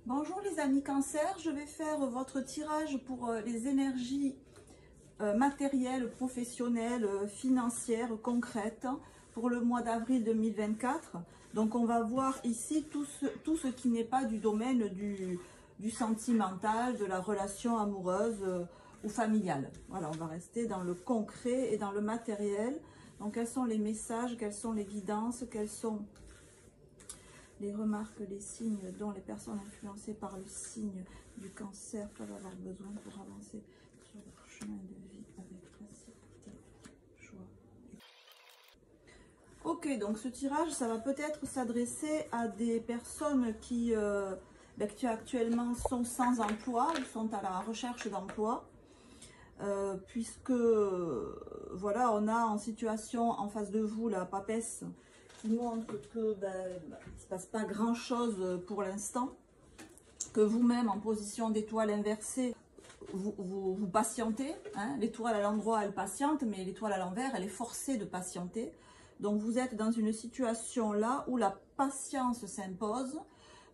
Bonjour les amis Cancer, je vais faire votre tirage pour les énergies matérielles, professionnelles, financières, concrètes pour le mois d'avril 2024. Donc on va voir ici tout ce qui n'est pas du domaine du sentimental, de la relation amoureuse ou familiale. Voilà, on va rester dans le concret et dans le matériel. Donc quels sont les messages, quelles sont les guidances, quels sont les remarques, les signes dont les personnes influencées par le signe du cancer peuvent avoir besoin pour avancer sur leur chemin de vie avec facilité, joie. Ok, donc ce tirage, ça va peut-être s'adresser à des personnes qui actuellement sont sans emploi ou sont à la recherche d'emploi. Puisque voilà, on a en situation en face de vous la papesse qui montre que il ne se passe pas grand chose pour l'instant, que vous-même en position d'étoile inversée vous patientez, hein. L'étoile à l'endroit elle patiente, mais l'étoile à l'envers elle est forcée de patienter. Donc vous êtes dans une situation là où la patience s'impose.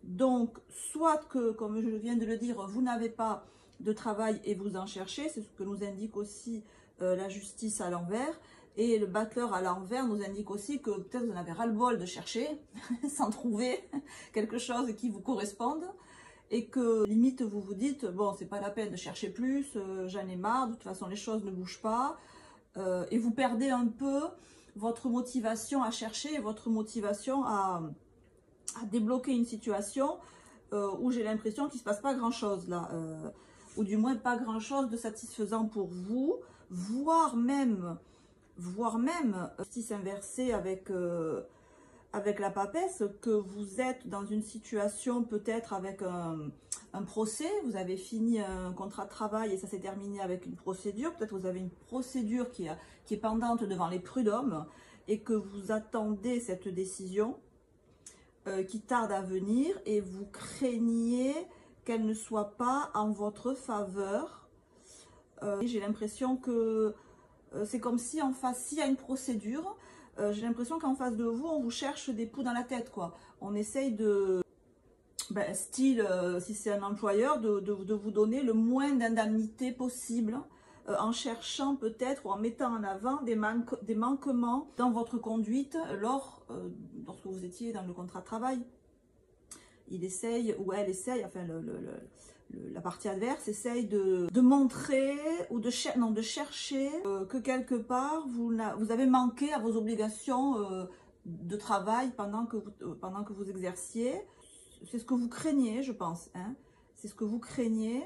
Donc soit que, comme je viens de le dire, vous n'avez pas de travail et vous en cherchez, c'est ce que nous indique aussi la justice à l'envers, et le battleur à l'envers nous indique aussi que peut-être vous en avez ras-le-bol de chercher sans trouver quelque chose qui vous corresponde, et que limite vous vous dites bon, c'est pas la peine de chercher plus, j'en ai marre, de toute façon les choses ne bougent pas, et vous perdez un peu votre motivation à chercher, votre motivation à débloquer une situation où j'ai l'impression qu'il ne se passe pas grand chose là, ou du moins pas grand chose de satisfaisant pour vous, voire même justice inversée avec la papesse, que vous êtes dans une situation peut-être avec un procès, vous avez fini un contrat de travail et ça s'est terminé avec une procédure, peut-être vous avez une procédure qui est pendante devant les prud'hommes et que vous attendez cette décision qui tarde à venir et vous craignez qu'elle ne soit pas en votre faveur. J'ai l'impression que c'est comme si en face, s'il y a une procédure, j'ai l'impression qu'en face de vous, on vous cherche des poux dans la tête, quoi. On essaye de, style, si c'est un employeur, de vous donner le moins d'indemnité possible, en cherchant peut-être ou en mettant en avant des manquements dans votre conduite lorsque vous étiez dans le contrat de travail. Il essaye, ou elle essaye, enfin la partie adverse essaye de montrer ou de chercher que quelque part vous avez manqué à vos obligations de travail pendant que vous exerciez. C'est ce que vous craignez, je pense, hein. C'est ce que vous craignez.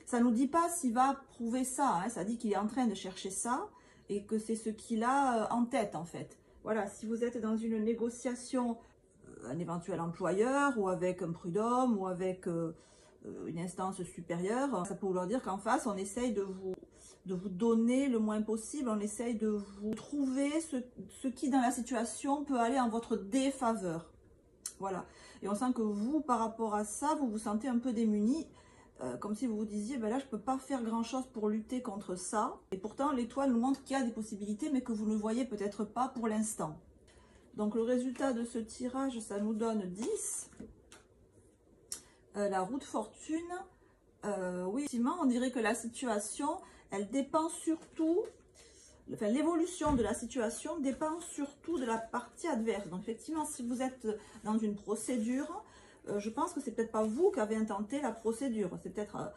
Ça ne nous dit pas s'il va prouver ça, hein. Ça dit qu'il est en train de chercher ça et que c'est ce qu'il a en tête en fait. Voilà, si vous êtes dans une négociation, un éventuel employeur ou avec un prud'homme ou avec une instance supérieure, ça peut vouloir dire qu'en face on essaye de vous donner le moins possible, on essaye de vous trouver ce qui dans la situation peut aller en votre défaveur. Voilà, et on sent que vous, par rapport à ça, vous vous sentez un peu démuni, comme si vous vous disiez, là je peux pas faire grand chose pour lutter contre ça, et pourtant l'étoile nous montre qu'il y a des possibilités mais que vous ne voyez peut-être pas pour l'instant. Donc le résultat de ce tirage, ça nous donne 10. La roue de fortune, oui, effectivement, on dirait que la situation, elle dépend surtout, enfin l'évolution de la situation dépend surtout de la partie adverse. Donc effectivement, si vous êtes dans une procédure, je pense que c'est peut-être pas vous qui avez intenté la procédure, c'est peut-être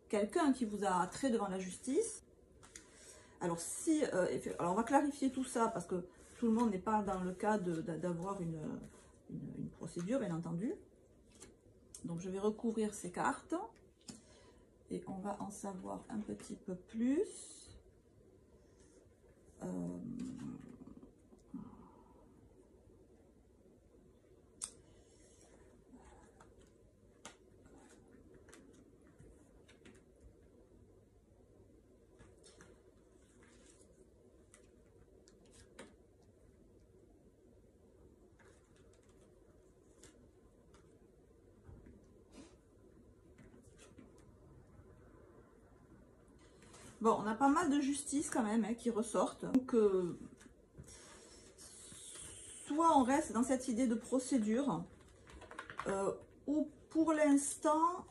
quelqu'un qui vous a trait devant la justice. Alors alors on va clarifier tout ça parce que tout le monde n'est pas dans le cas d'avoir une procédure, bien entendu. Donc je vais recouvrir ces cartes et on va en savoir un petit peu plus. Bon, on a pas mal de justice quand même qui ressortent. Donc, soit on reste dans cette idée de procédure, ou pour l'instant,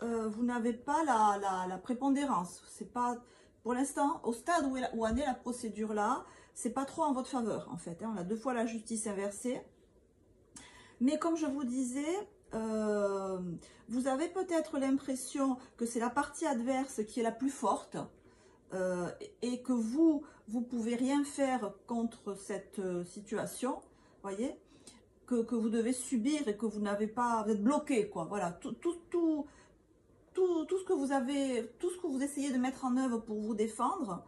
vous n'avez pas la prépondérance. C'est pas, pour l'instant, au stade où en est la procédure là, c'est pas trop en votre faveur en fait. On a 2 fois la justice inversée. Mais comme je vous disais, vous avez peut-être l'impression que c'est la partie adverse qui est la plus forte et que vous pouvez rien faire contre cette situation, voyez, que vous devez subir et que vous n'avez pas, vous êtes bloqué, quoi. Voilà, tout ce que vous avez, tout ce que vous essayez de mettre en œuvre pour vous défendre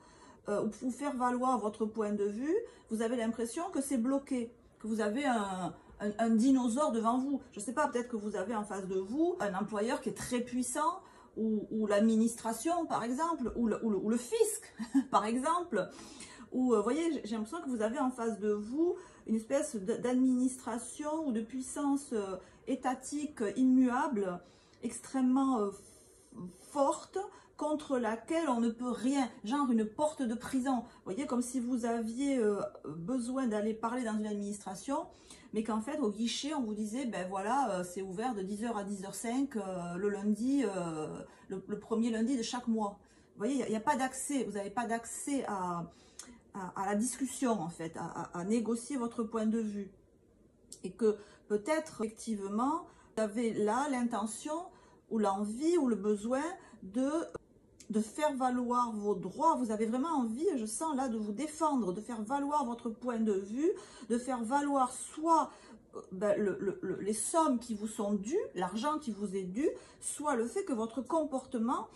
ou pour faire valoir votre point de vue, vous avez l'impression que c'est bloqué, que vous avez un dinosaure devant vous. Je ne sais pas, peut-être que vous avez en face de vous un employeur qui est très puissant, ou l'administration par exemple, ou le fisc par exemple, ou vous voyez, j'ai l'impression que vous avez en face de vous une espèce d'administration ou de puissance étatique immuable, extrêmement forte, contre laquelle on ne peut rien, genre une porte de prison. Vous voyez, comme si vous aviez besoin d'aller parler dans une administration, mais qu'en fait, au guichet, on vous disait, ben voilà, c'est ouvert de 10h à 10h05 le lundi, le premier lundi de chaque mois. Vous voyez, il n'y a pas d'accès, vous n'avez pas d'accès à la discussion, en fait, à négocier votre point de vue. Et que peut-être, effectivement, vous avez là l'intention ou l'envie ou le besoin de faire valoir vos droits. Vous avez vraiment envie, je sens là, de vous défendre, de faire valoir votre point de vue, de faire valoir soit les sommes qui vous sont dues, l'argent qui vous est dû, soit le fait que votre comportement,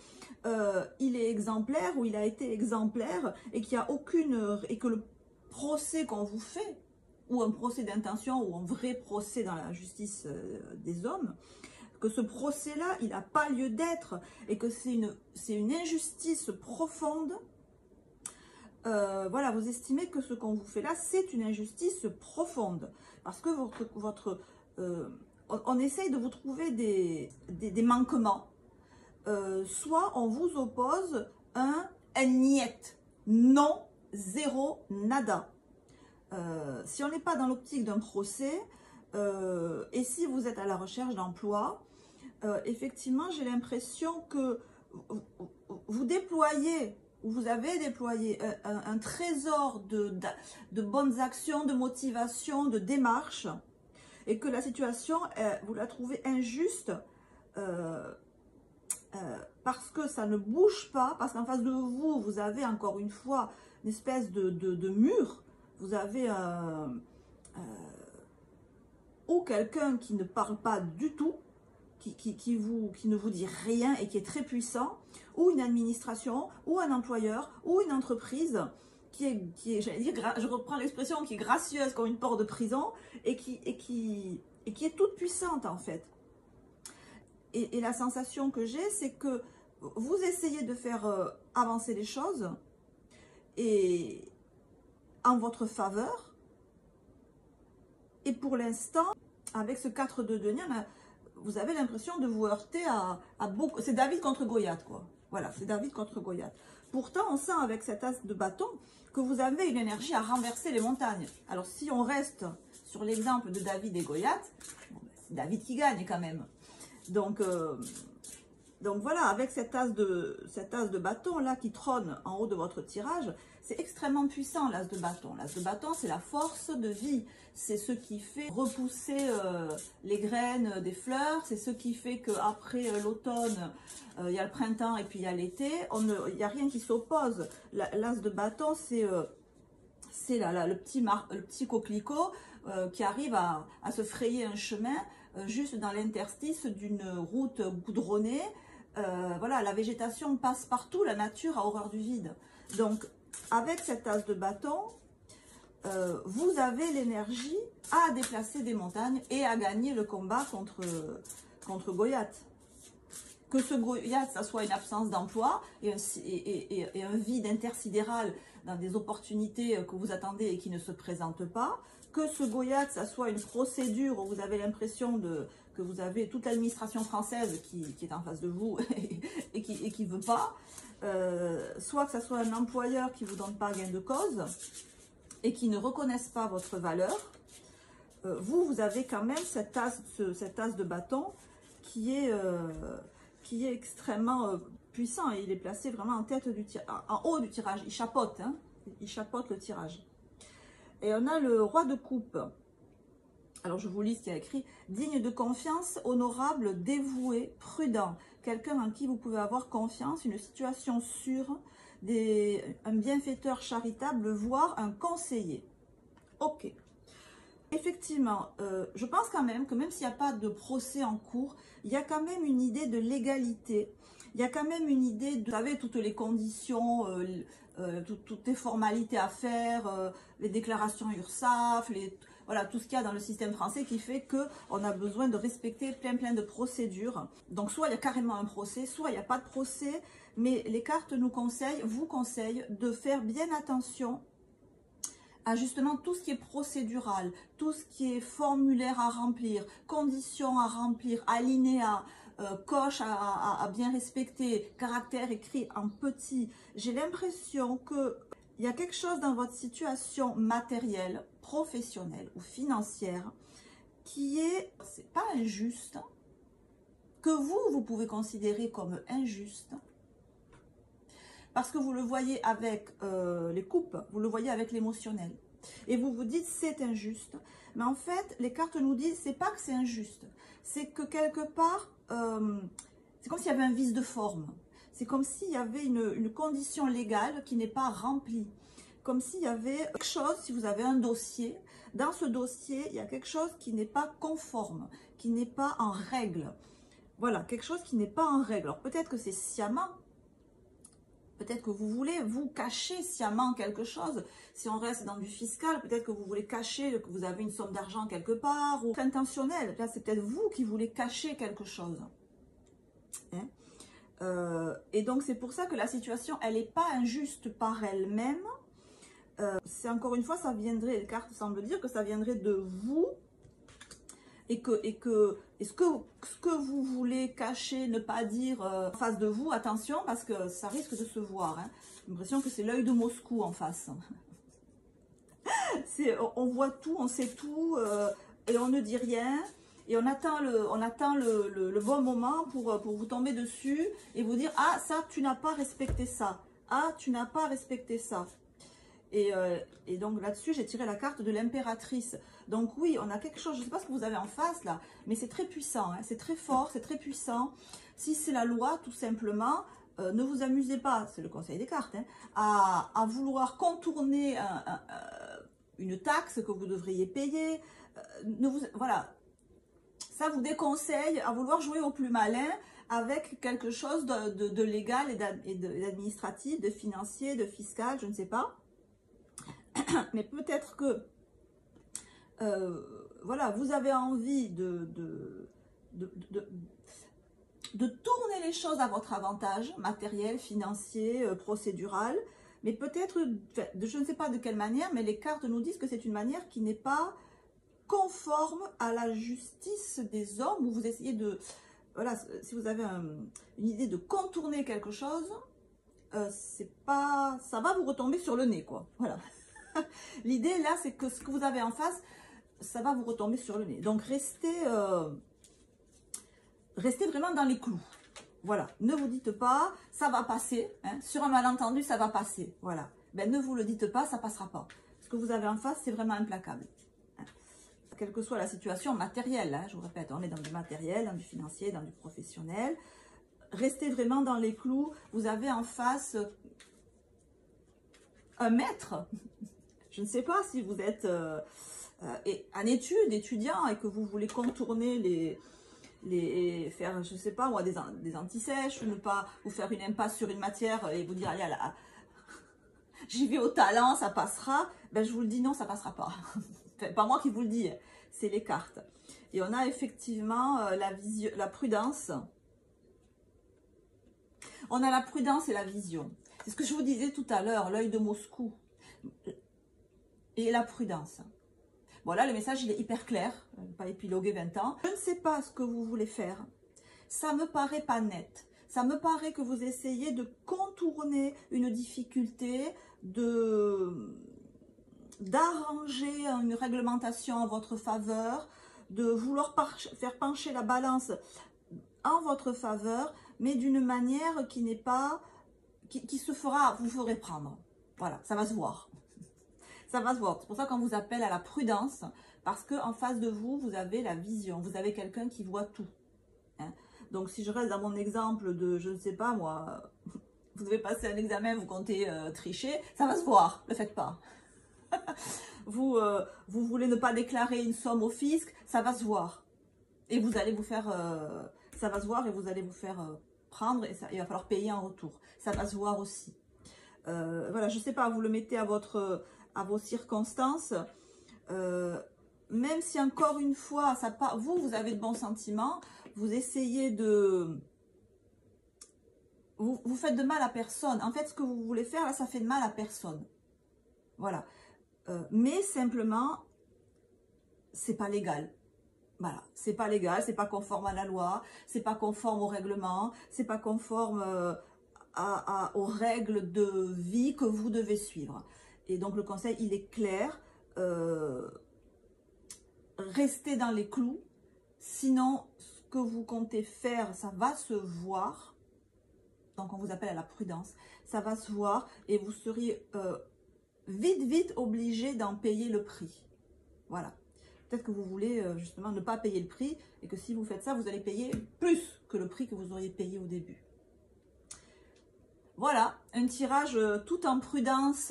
il est exemplaire ou il a été exemplaire et qu'il y a aucune, et que le procès qu'on vous fait, ou un procès d'intention ou un vrai procès dans la justice des hommes, que ce procès-là, il n'a pas lieu d'être et que c'est une injustice profonde. Voilà, vous estimez que ce qu'on vous fait là, c'est une injustice profonde. Parce que on essaye de vous trouver des manquements. Soit on vous oppose un niet, non, zéro, nada. Si on n'est pas dans l'optique d'un procès, et si vous êtes à la recherche d'emploi, effectivement, j'ai l'impression que vous déployez, ou vous avez déployé un trésor de bonnes actions, de motivation, de démarche, et que la situation, vous la trouvez injuste parce que ça ne bouge pas, parce qu'en face de vous, vous avez encore une fois une espèce de mur, vous avez ou quelqu'un qui ne parle pas du tout, qui ne vous dit rien et qui est très puissant, ou une administration, ou un employeur, ou une entreprise qui est j'allais dire, je reprends l'expression, qui est gracieuse comme une porte de prison et qui est toute puissante en fait. Et la sensation que j'ai, c'est que vous essayez de faire avancer les choses et en votre faveur. Et pour l'instant, avec ce 4 de denier, vous avez l'impression de vous heurter à beaucoup. C'est David contre Goliath, quoi. Voilà, c'est David contre Goliath. Pourtant, on sent avec cet as de bâton que vous avez une énergie à renverser les montagnes. Alors, si on reste sur l'exemple de David et Goliath, bon, c'est David qui gagne quand même. Donc voilà, avec cet as de bâton là qui trône en haut de votre tirage, c'est extrêmement puissant l'as de bâton. L'as de bâton, c'est la force de vie. C'est ce qui fait repousser les graines des fleurs. C'est ce qui fait qu'après l'automne, il y a le printemps et puis il y a l'été. Il n'y a rien qui s'oppose. L'as de bâton, c'est le petit coquelicot qui arrive à se frayer un chemin juste dans l'interstice d'une route goudronnée. Voilà, la végétation passe partout, la nature a horreur du vide. Donc, avec cet as de bâton, vous avez l'énergie à déplacer des montagnes et à gagner le combat contre Goliath. Que ce Goliath, ça soit une absence d'emploi et un vide intersidéral dans des opportunités que vous attendez et qui ne se présentent pas. Que ce Goliath, ça soit une procédure où vous avez l'impression que vous avez toute l'administration française qui est en face de vous et qui ne veut pas. Soit que ça soit un employeur qui ne vous donne pas gain de cause et qui ne reconnaisse pas votre valeur. Vous avez quand même cet as de bâton qui est extrêmement puissant. Et il est placé vraiment en tête du tirage, en haut du tirage. Il chapeaute, hein, il chapeaute le tirage. Et on a le roi de coupe. Alors je vous lis ce qu'il y a écrit. Digne de confiance, honorable, dévoué, prudent. Quelqu'un en qui vous pouvez avoir confiance, une situation sûre, un bienfaiteur charitable, voire un conseiller. Ok. Effectivement, je pense quand même que même s'il n'y a pas de procès en cours, il y a quand même une idée de légalité. Il y a quand même une idée de, vous savez, toutes les conditions, toutes les formalités à faire, les déclarations URSSAF, voilà, tout ce qu'il y a dans le système français qui fait qu'on a besoin de respecter plein de procédures. Donc soit il y a carrément un procès, soit il n'y a pas de procès, mais les cartes nous conseillent, vous conseillent de faire bien attention à justement tout ce qui est procédural, tout ce qui est formulaire à remplir, conditions à remplir, alinéa, coche à bien respecter, caractère écrit en petit. J'ai l'impression qu'il y a quelque chose dans votre situation matérielle, professionnelle ou financière qui est, c'est pas injuste, que vous pouvez considérer comme injuste, parce que vous le voyez avec les coupes, vous le voyez avec l'émotionnel. Et vous vous dites c'est injuste. Mais en fait, les cartes nous disent c'est pas que c'est injuste. C'est que quelque part, c'est comme s'il y avait un vice de forme. C'est comme s'il y avait une condition légale qui n'est pas remplie. Comme s'il y avait quelque chose, si vous avez un dossier, dans ce dossier, il y a quelque chose qui n'est pas conforme, qui n'est pas en règle. Voilà, quelque chose qui n'est pas en règle. Alors peut-être que c'est sciemment. Peut-être que vous voulez vous cacher sciemment quelque chose. Si on reste dans du fiscal, peut-être que vous voulez cacher que vous avez une somme d'argent quelque part. Ou intentionnel. Là, c'est peut-être vous qui voulez cacher quelque chose. Hein, et donc, c'est pour ça que la situation, elle n'est pas injuste par elle-même. C'est encore une fois, ça viendrait, les cartes semblent dire que ça viendrait de vous. Et ce que vous voulez cacher, ne pas dire en face de vous, attention, parce que ça risque de se voir. Hein. J'ai l'impression que c'est l'œil de Moscou en face. On voit tout, on sait tout, et on ne dit rien. Et on attend le bon moment pour vous tomber dessus et vous dire « Ah, ça, tu n'as pas respecté ça. Ah, tu n'as pas respecté ça. » Et donc là-dessus, j'ai tiré la carte de l'impératrice. Donc oui, on a quelque chose, je ne sais pas ce que vous avez en face là, mais c'est très puissant, hein, c'est très fort, c'est très puissant. Si c'est la loi, tout simplement, ne vous amusez pas, c'est le conseil des cartes, hein, à vouloir contourner une taxe que vous devriez payer. Voilà, ça vous déconseille à vouloir jouer au plus malin avec quelque chose de légal et d'administratif, de financier, de fiscal, je ne sais pas. Mais peut-être que voilà, vous avez envie de tourner les choses à votre avantage, matériel, financier, procédural, mais peut-être, je ne sais pas de quelle manière, mais les cartes nous disent que c'est une manière qui n'est pas conforme à la justice des hommes, où vous essayez de, voilà, si vous avez une idée de contourner quelque chose, c'est pas, ça va vous retomber sur le nez, quoi, voilà. L'idée là, c'est que ce que vous avez en face, ça va vous retomber sur le nez. Donc restez vraiment dans les clous. Voilà, ne vous dites pas, ça va passer. Hein, sur un malentendu, ça va passer. Voilà, ben, ne vous le dites pas, ça passera pas. Ce que vous avez en face, c'est vraiment implacable. Hein. Quelle que soit la situation matérielle, hein, je vous répète, on est dans du matériel, dans du financier, dans du professionnel. Restez vraiment dans les clous. Vous avez en face un maître. Je ne sais pas si vous êtes en études, étudiant, et que vous voulez contourner faire, je ne sais pas, moi, des antisèches, ne pas vous faire une impasse sur une matière et vous dire, allez, là, j'y vais au talent, ça passera. Ben, je vous le dis, non, ça passera pas. Enfin, pas moi qui vous le dis, c'est les cartes. Et on a effectivement la prudence. On a la prudence et la vision. C'est ce que je vous disais tout à l'heure, l'œil de Moscou. Et la prudence. Bon, là, le message, il est hyper clair. Pas épilogué 20 ans. Je ne sais pas ce que vous voulez faire. Ça me paraît pas net. Ça me paraît que vous essayez de contourner une difficulté, d'arranger une réglementation en votre faveur, de vouloir faire pencher la balance en votre faveur, mais d'une manière qui n'est pas, qui se fera, vous ferez prendre. Voilà, ça va se voir. Ça va se voir. C'est pour ça qu'on vous appelle à la prudence, parce qu'en face de vous, vous avez la vision, vous avez quelqu'un qui voit tout. Hein. Donc, si je reste dans mon exemple de, je ne sais pas moi, vous devez passer un examen, vous comptez tricher, ça va se voir, ne le faites pas. vous voulez ne pas déclarer une somme au fisc, ça va se voir. Et vous allez vous faire, ça va se voir et vous allez vous faire prendre et il va falloir payer en retour. Ça va se voir aussi. Voilà, je ne sais pas, vous le mettez à vos circonstances. Même si encore une fois, vous avez de bons sentiments, vous essayez de... Vous faites de mal à personne. En fait, ce que vous voulez faire, là, ça fait de mal à personne. Voilà. Mais simplement, c'est pas légal. Voilà, c'est pas légal, c'est pas conforme à la loi, c'est pas conforme au règlement, c'est pas conforme aux règles de vie que vous devez suivre. Et donc le conseil, il est clair, restez dans les clous, sinon ce que vous comptez faire, ça va se voir. Donc on vous appelle à la prudence, ça va se voir et vous seriez vite obligé d'en payer le prix. Voilà. Peut-être que vous voulez justement ne pas payer le prix et que si vous faites ça, vous allez payer plus que le prix que vous auriez payé au début. Voilà, un tirage tout en prudence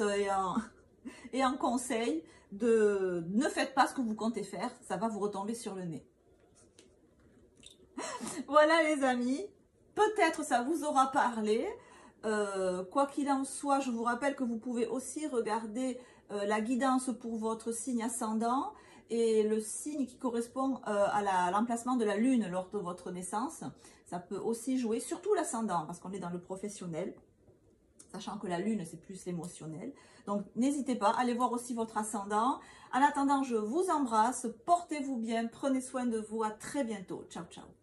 et en conseil de ne faites pas ce que vous comptez faire, ça va vous retomber sur le nez. Voilà les amis, peut-être ça vous aura parlé. Quoi qu'il en soit, je vous rappelle que vous pouvez aussi regarder la guidance pour votre signe ascendant et le signe qui correspond à l'emplacement de la lune lors de votre naissance. Ça peut aussi jouer, surtout l'ascendant, parce qu'on est dans le professionnel, sachant que la lune, c'est plus l'émotionnel. Donc, n'hésitez pas, allez voir aussi votre ascendant. En attendant, je vous embrasse, portez-vous bien, prenez soin de vous, à très bientôt. Ciao, ciao.